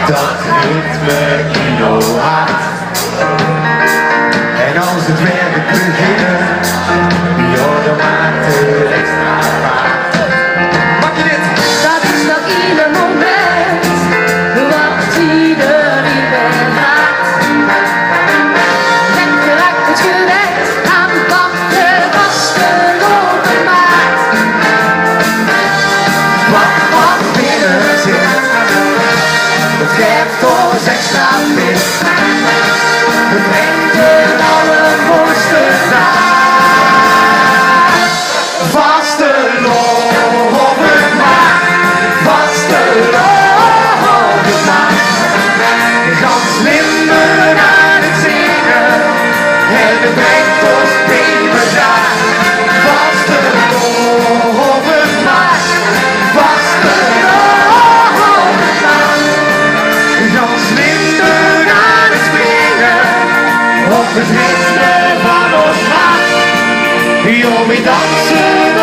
Dat ritme in jouw hart. En als het werk beginnen, joh, dan maakt het extra vaart. Mag je dit? Dat is nog ieder moment wat iedereen wel gaat. Lekker uit het gewend aan wachten vastelopen maakt. Wat binnen zit, dat geeft ons extra pit. Het brengt de allermooiste dag. Vastelopen maakt, vastelopen maakt. Gans Limburg aan het zingen, en het brengt ons nieuwe dag. Vastelopen maakt, vastelopen maakt. Gans Limburg aan het springen, op het ritme van ons hart. Joh, we dansen